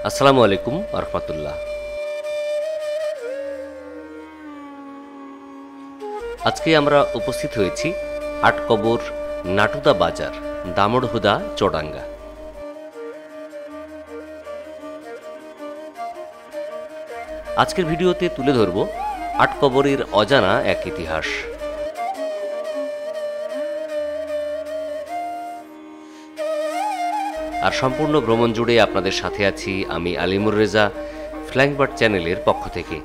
আসসালামু আলাইকুম রহমতুল্লাহ। আজকে আমরা উপস্থিত হয়েছি আটকবর নাটুদা বাজার, দামুড়হুদা, চুয়াডাঙ্গা। আজকের ভিডিওতে তুলে ধরব আটকবরের অজানা এক ইতিহাস। আর সম্পূর্ণ ভ্রমণ জুড়ে আপনাদের সাথে আছি আমি আলিমুর রেজা, ফ্ল্যাংবার্ড চ্যানেলের পক্ষ থেকে।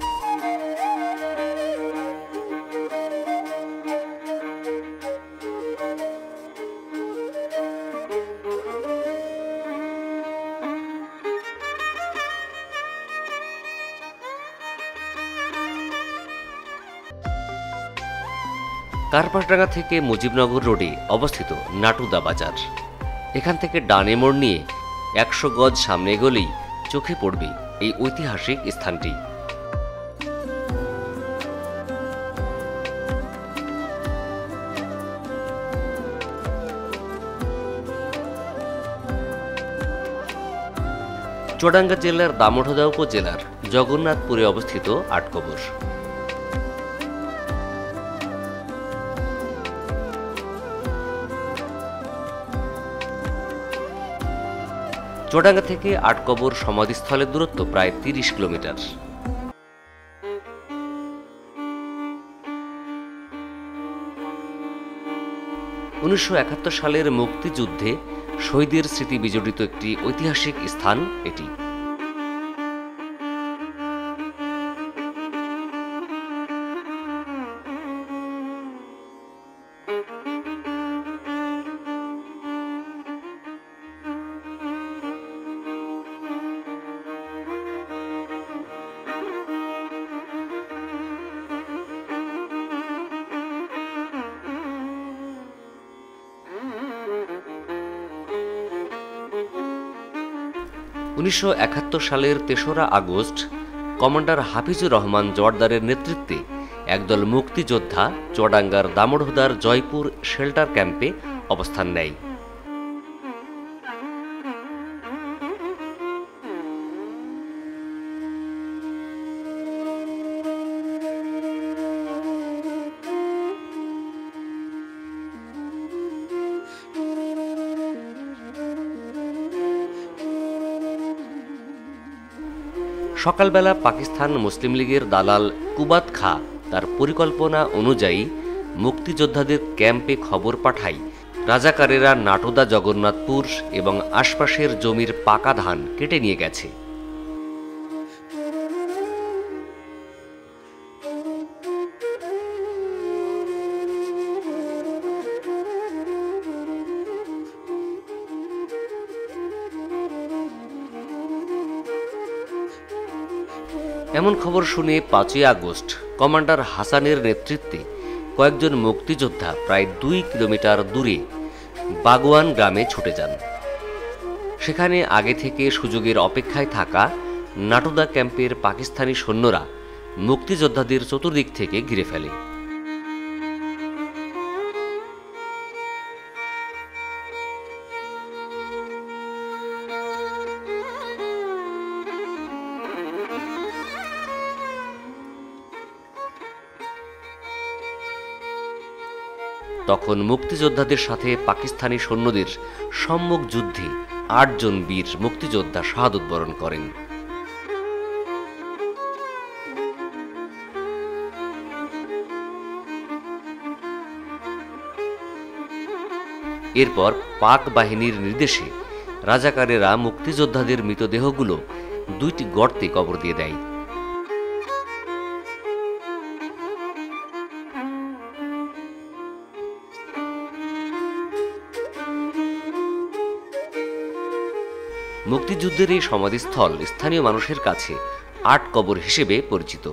কার্পাসডাঙ্গা থেকে মুজিবনগর রোডে অবস্থিত নাটুদা বাজার। এখান থেকে ডানে মোড় নিয়ে 100 গজ সামনে এগোলেই চোখে পড়বে এই ঐতিহাসিক স্থানটি। চুয়াডাঙ্গা জেলার দামুড়হুদা উপজেলার জগন্নাথপুরে অবস্থিত আটকবর। চুয়াডাঙ্গা থেকে আটকবর সমাধিস্থলের দূরত্ব প্রায় 30 কিলোমিটার। সালের মুক্তিযুদ্ধে শহীদের স্মৃতি বিজড়িত একটি ঐতিহাসিক স্থান এটি। সালের 3রা আগস্ট কমান্ডার হাফিজুর রহমান জোয়ারদারের নেতৃত্বে একদল মুক্তিযোদ্ধা চুয়াডাঙ্গার দামুড়হুদার জয়পুর শেল্টার ক্যাম্পে অবস্থান নেয়। সকালবেলা পাকিস্তান মুসলিম লীগের দালাল কুবাত খা তার পরিকল্পনা অনুযায়ী মুক্তিযোদ্ধাদের ক্যাম্পে খবর পাঠায় রাজাকারেরা নাটুদা, জগন্নাথপুর এবং আশপাশের জমির পাকা ধান কেটে নিয়ে গেছে। এমন খবর শুনে 5ই আগস্ট কমান্ডার হাসানের নেতৃত্বে কয়েকজন মুক্তিযোদ্ধা প্রায় 2 কিলোমিটার দূরে বাগওয়ান গ্রামে ছুটে যান। সেখানে আগে থেকে সুযোগের অপেক্ষায় থাকা নাটুদা ক্যাম্পের পাকিস্তানি সৈন্যরা মুক্তিযোদ্ধাদের চতুর্দিক থেকে ঘিরে ফেলে। তখন মুক্তিযোদ্ধাদের সাথে পাকিস্তানি সৈন্যদের সম্মুখ যুদ্ধে 8 জন বীর মুক্তিযোদ্ধা শাহাদত বরণ করেন। এরপর পাক বাহিনীর নির্দেশে রাজাকারেরা মুক্তিযোদ্ধাদের মৃতদেহগুলো 2টি গর্তে কবর দিয়ে দেয়। মুক্তিযুদ্ধের এই সমাধিস্থল স্থানীয় মানুষের কাছে আটকবর হিসেবে পরিচিত।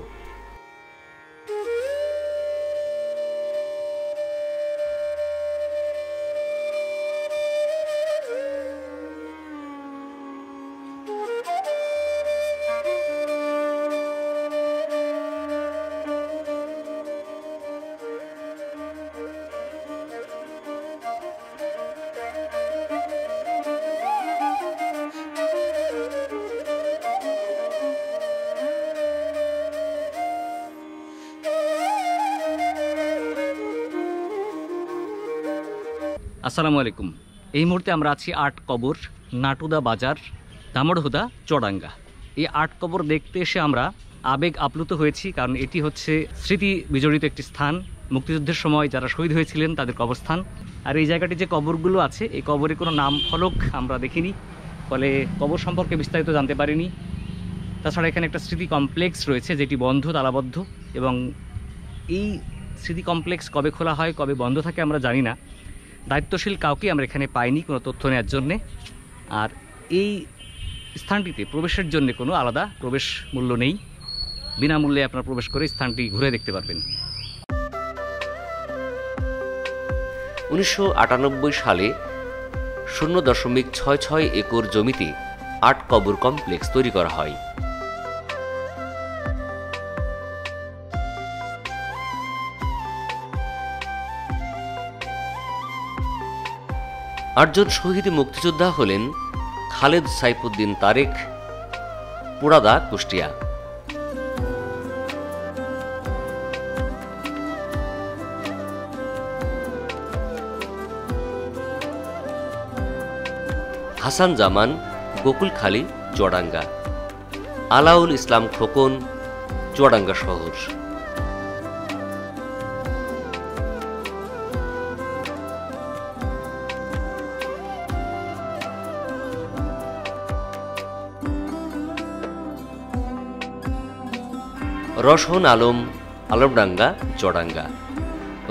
আসসালামু আলাইকুম। এই মুহূর্তে আমরা আছি আটকবর নাটুদা বাজার দামুড়হুদা চুয়াডাঙ্গা। এই আটকবর দেখতে এসে আমরা আবেগ আপ্লুত হয়েছি, কারণ এটি হচ্ছে স্মৃতি বিজড়িত একটি স্থান। মুক্তিযুদ্ধের সময় যারা শহীদ হয়েছিলেন তাদের কবরস্থান। আর এই জায়গাটি যে কবরগুলো আছে, এই কবরে কোনো নাম ফলক আমরা দেখিনি, ফলে কবর সম্পর্কে বিস্তারিত জানতে পারিনি। তাছাড়া এখানে একটা স্মৃতি কমপ্লেক্স রয়েছে যেটি বন্ধ, তালাবদ্ধ, এবং এই স্মৃতি কমপ্লেক্স কবে খোলা হয় কবে বন্ধ থাকে আমরা জানি না। দায়িত্বশীল কাউকে আমরা এখানে পাইনি কোনো তথ্য নেওয়ার জন্যে। আর এই স্থানটিতে প্রবেশের জন্য কোনো আলাদা প্রবেশ মূল্য নেই, বিনামূল্যে আপনারা প্রবেশ করে স্থানটি ঘুরে দেখতে পারবেন। 1998 সালে 0.66 একর জমিতে আটকবর কমপ্লেক্স তৈরি করা হয়। আটজন শহীদ মুক্তিযোদ্ধা হলেন খালেদ সাইফুদ্দিন তারেক, পোড়াদা, কুষ্টিয়া; হাসান জামান, গোকুলখালী, চুয়াডাঙ্গা; আলাউল ইসলাম খোকন, চুয়াডাঙ্গা শহর; রশন আলম, আলমডাঙ্গা, চুয়াডাঙ্গা;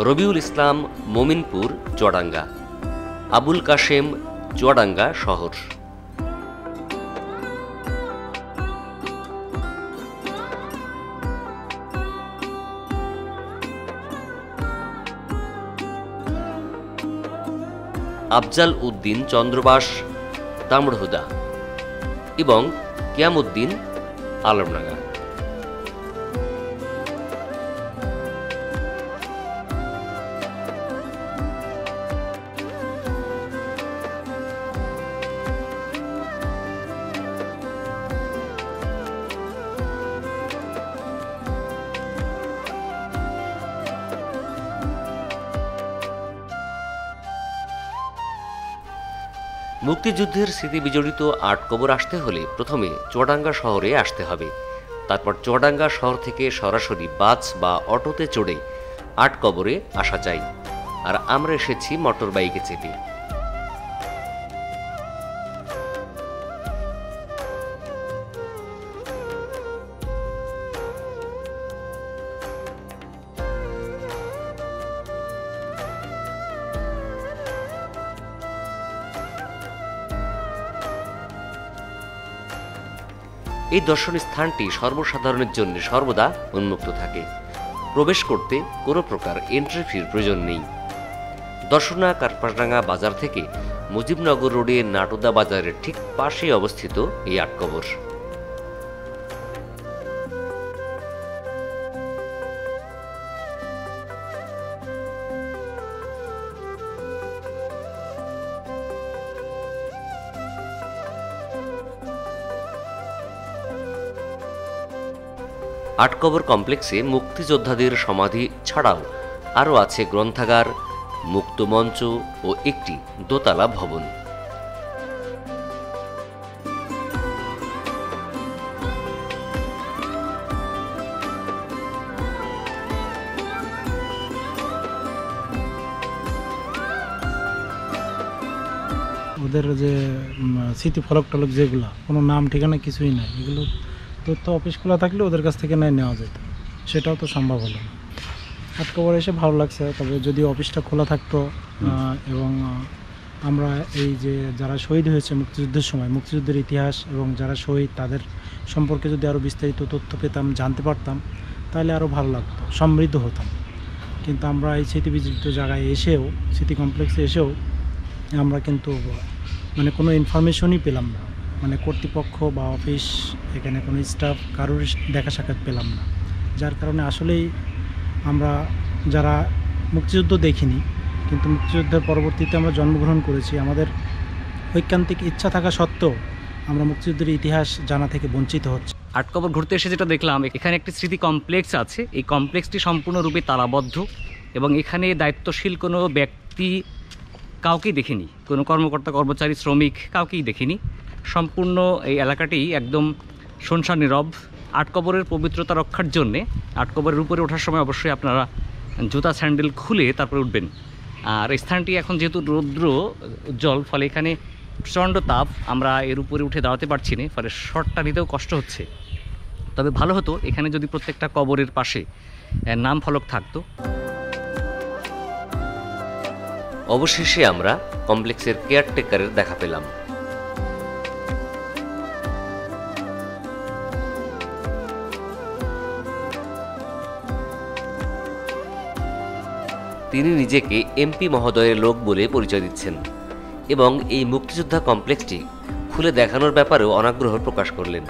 রবিউল ইসলাম, মোমিনপুর, চুয়াডাঙ্গা; আবুল কাশেম, চুয়াডাঙ্গা শহর; আফজাল উদ্দিন চন্দ্রবাস, দামুড়হুদা; এবং কিয়ামউদ্দিন, আলমডাঙ্গা। মুক্তিযুদ্ধের স্মৃতি বিজড়িত আটকবর আসতে হলে প্রথমে চুয়াডাঙ্গা শহরে আসতে হবে। তারপর চুয়াডাঙ্গা শহর থেকে সরাসরি বাস বা অটোতে চড়ে আটকবরে আসা যায়। আর আমরা এসেছি মোটর বাইকে চেপে। এই দর্শনীয় স্থানটি সর্বসাধারণের জন্য সর্বদা উন্মুক্ত থাকে। প্রবেশ করতে কোনো প্রকার এন্ট্রি ফির প্রয়োজন নেই। দর্শনা কাঠপাড়াঙ্গা বাজার থেকে মুজিবনগর রোডে নাটুদা বাজারের ঠিক পাশে অবস্থিত এই আটকবর। আটকবর কমপ্লেক্সে মুক্তিযোদ্ধাদের সমাধি ছাড়াও আরও আছে গ্রন্থাগার, মুক্ত মঞ্চ ও একটি দোতলা ভবন। ওদের যে স্মৃতি ফলক টলক যেগুলো কোনো নাম ঠিকানা কিছুই নাই, এগুলো তথ্য অফিস খোলা থাকলে ওদের কাছ থেকে নেওয়া যেত, সেটাও তো সম্ভব হলো না। আটকবর এসে ভালো লাগছে, তবে যদি অফিসটা খোলা থাকতো এবং আমরা এই যে যারা শহীদ হয়েছে মুক্তিযুদ্ধের সময়, মুক্তিযুদ্ধের ইতিহাস এবং যারা শহীদ তাদের সম্পর্কে যদি আরও বিস্তারিত তথ্য পেতাম, জানতে পারতাম, তাহলে আরও ভালো লাগতো, সমৃদ্ধ হতাম। কিন্তু আমরা এই স্মৃতি বিজড়িত জায়গায় এসেও, স্মৃতি কমপ্লেক্সে এসেও আমরা কিন্তু মানে কোনো ইনফরমেশনই পেলাম না। মানে কর্তৃপক্ষ বা অফিস, এখানে কোনো স্টাফ, কারোর দেখা সাক্ষাৎ পেলাম না। যার কারণে আসলেই আমরা যারা মুক্তিযুদ্ধ দেখিনি, কিন্তু মুক্তিযুদ্ধের পরবর্তীতে আমরা জন্মগ্রহণ করেছি, আমাদের ঐকান্তিক ইচ্ছা থাকা সত্ত্বেও আমরা মুক্তিযুদ্ধের ইতিহাস জানা থেকে বঞ্চিত হচ্ছে। আটকবর ঘুরতে এসে যেটা দেখলাম, এখানে একটি স্মৃতি কমপ্লেক্স আছে। এই কমপ্লেক্সটি সম্পূর্ণরূপে তালাবদ্ধ এবং এখানে দায়িত্বশীল কোনো ব্যক্তি কাউকেই দেখিনি, কোনো কর্মকর্তা কর্মচারী শ্রমিক কাউকেই দেখিনি। সম্পূর্ণ এই এলাকাটি একদম শুনশান নীরব। আটকবরের পবিত্রতা রক্ষার জন্যে আটকবরের উপরে ওঠার সময় অবশ্যই আপনারা জুতা স্যান্ডেল খুলে তারপরে উঠবেন। আর এই স্থানটি এখন যেহেতু রৌদ্র উজ্জ্বল, ফলে এখানে প্রচণ্ড তাপ, আমরা এর উপরে উঠে দাঁড়াতে পারছি না, ফলে শটটা নিতেও কষ্ট হচ্ছে। তবে ভালো হতো এখানে যদি প্রত্যেকটা কবরের পাশে নাম ফলক থাকতো। অবশেষে আমরা কমপ্লেক্সের কেয়ারটেকারের দেখা পেলাম। তিনি নিজেকে এমপি মহোদয়ের লোক বলে পরিচয় দিচ্ছেন এবং এই মুক্তিযোদ্ধা কমপ্লেক্সটি খুলে দেখানোর ব্যাপারেও অনাগ্রহ প্রকাশ করলেন।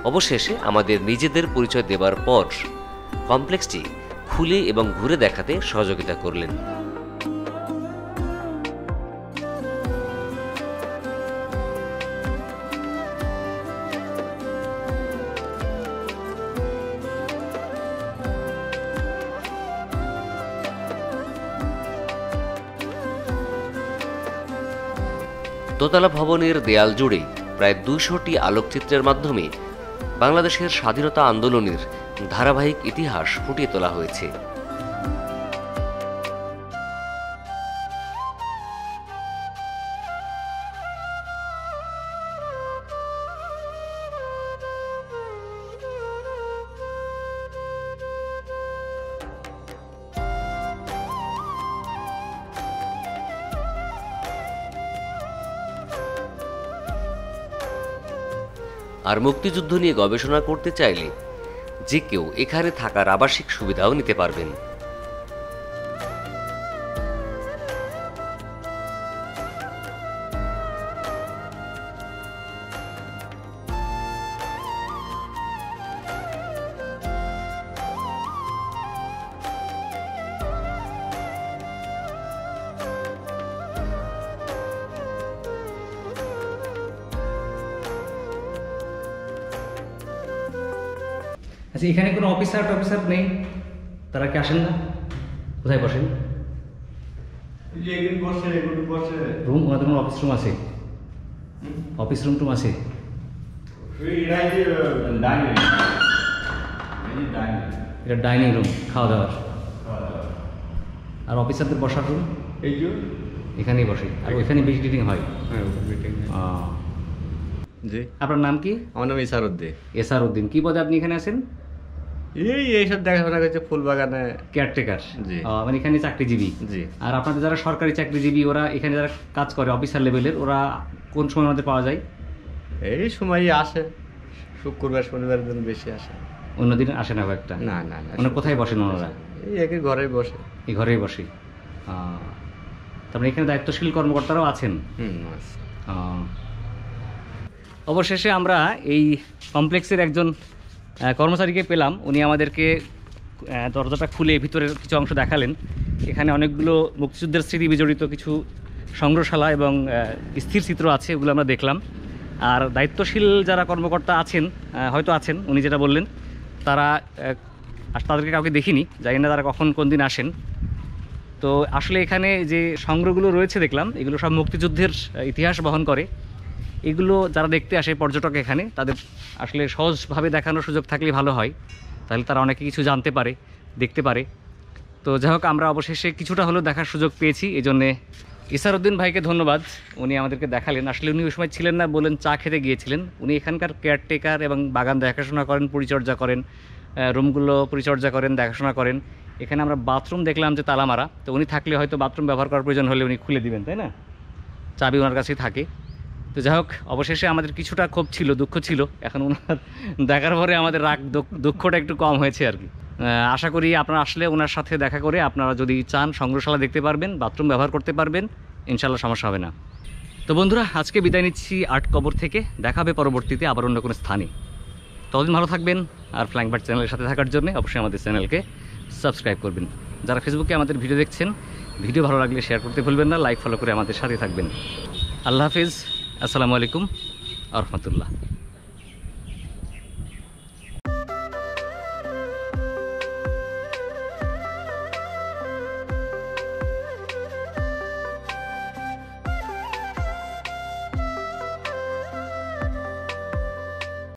অবশেষে আমাদের নিজেদের পরিচয় দেবার পর কমপ্লেক্সটি খুলে এবং ঘুরে দেখাতে সহযোগিতা করলেন। দোতলা ভবনের দেয়াল জুড়ে প্রায় ২০০টি আলোকচিত্রের মাধ্যমে বাংলাদেশের স্বাধীনতা আন্দোলনের ধারাবাহিক ইতিহাস ফুটিয়ে তোলা হয়েছে। আর মুক্তিযুদ্ধ নিয়ে গবেষণা করতে চাইলে যে কেউ এখানে থাকার আবাসিক সুবিধাও নিতে পারবেন। আচ্ছা, এখানে কোনো অফিসার নেই? তারা কি আসেন না? কোথায় বসেন? রুম, ওনাদের কোনো অফিস রুম আছে? অফিস রুম টুম আছে? এটা ডাইনিং রুম, খাওয়া দাওয়ার। আর অফিসারদের বসার রুম এখানেই বসে, আর ওইখানে মিটিং হয়। জি। আপনার নাম কি? আমার নাম এসারউদ্দিন। এসারউদ্দিন। কি পদে আপনি এখানে আছেন? এইসব দেখাশোনা করছে ফুল বাগানে। কেয়ারটেকার? জি। মানে এখানে চাকরিজীবী? জি। আর আপনাদের যারা সরকারি চাকরিজীবী, ওরা এখানে যারা কাজ করে অফিসার লেভেলের, ওরা কোন সময় মধ্যে পাওয়া যায়? এই সময়ই আসে, শুক্রবার শনিবার দিন বেশি আসে। অন্যদিন আসে না একটা? না না না। ওনারা কোথায় বসেন ওনারা? এই একই ঘরেই বসে। এই ঘরেই বসে। তারপরে এখানে দায়িত্বশীল কর্মকর্তারাও আছেন? আছে। অবশেষে আমরা এই কমপ্লেক্সের একজন কর্মচারীকে পেলাম। উনি আমাদেরকে দরজাটা খুলে ভিতরের কিছু অংশ দেখালেন। এখানে অনেকগুলো মুক্তিযুদ্ধের স্মৃতি বিজড়িত কিছু সংগ্রহশালা এবং স্থির চিত্র আছে, ওগুলো আমরা দেখলাম। আর দায়িত্বশীল যারা কর্মকর্তা আছেন, হয়তো আছেন, উনি যেটা বললেন, তাদেরকে কাউকে দেখিনি, জানি না তারা কখন কোন দিন আসেন। তো আসলে এখানে যে সংগ্রহগুলো রয়েছে দেখলাম, এগুলো সব মুক্তিযুদ্ধের ইতিহাস বহন করে। এগুলো যারা দেখতে আসে পর্যটক এখানে, তাদের আসলে সহজভাবে দেখানোর সুযোগ থাকলে ভালো হয়, তাহলে তারা অনেকে কিছু জানতে পারে, দেখতে পারে। তো যাই হোক, আমরা অবশেষে কিছুটা হলেও দেখার সুযোগ পেয়েছি। এই জন্যে ইসারউদ্দিন ভাইকে ধন্যবাদ, উনি আমাদেরকে দেখালেন। আসলে উনি ওই সময় ছিলেন না, বলেন চা খেতে গিয়েছিলেন। উনি এখানকার কেয়ারটেকার এবং বাগান দেখাশোনা করেন, পরিচর্যা করেন, রুমগুলো পরিচর্যা করেন, দেখাশোনা করেন। এখানে আমরা বাথরুম দেখলাম যে তালা মারা, তো উনি থাকলে হয়তো বাথরুম ব্যবহার করার প্রয়োজন হলে উনি খুলে দিবেন, তাই না? চাবি ওনার কাছেই থাকে। তো যাই হোক, অবশেষে আমাদের কিছুটা ক্ষোভ ছিল, দুঃখ ছিল। এখন ওনার দেখার পরে আমাদের রাগ দুঃখটা একটু কম হয়েছে আর কি। আশা করি আপনারা আসলে ওনার সাথে দেখা করে আপনারা যদি চান সংগ্রহশালা দেখতে পারবেন, বাথরুম ব্যবহার করতে পারবেন, ইনশাল্লাহ সমস্যা হবে না। তো বন্ধুরা, আজকে বিদায় নিচ্ছি আটকবর থেকে। দেখা হবে পরবর্তীতে আবার অন্য কোনো স্থানে। ততদিন ভালো থাকবেন। আর ফ্ল্যাং বার্ড চ্যানেলের সাথে থাকার জন্য অবশ্যই আমাদের চ্যানেলকে সাবস্ক্রাইব করবেন। যারা ফেসবুকে আমাদের ভিডিও দেখছেন, ভিডিও ভালো লাগলে শেয়ার করতে ভুলবেন না, লাইক ফলো করে আমাদের সাথে থাকবেন। আল্লাহ হাফিজ, আসসালামু আলাইকুম। রহমতুল্লাহ।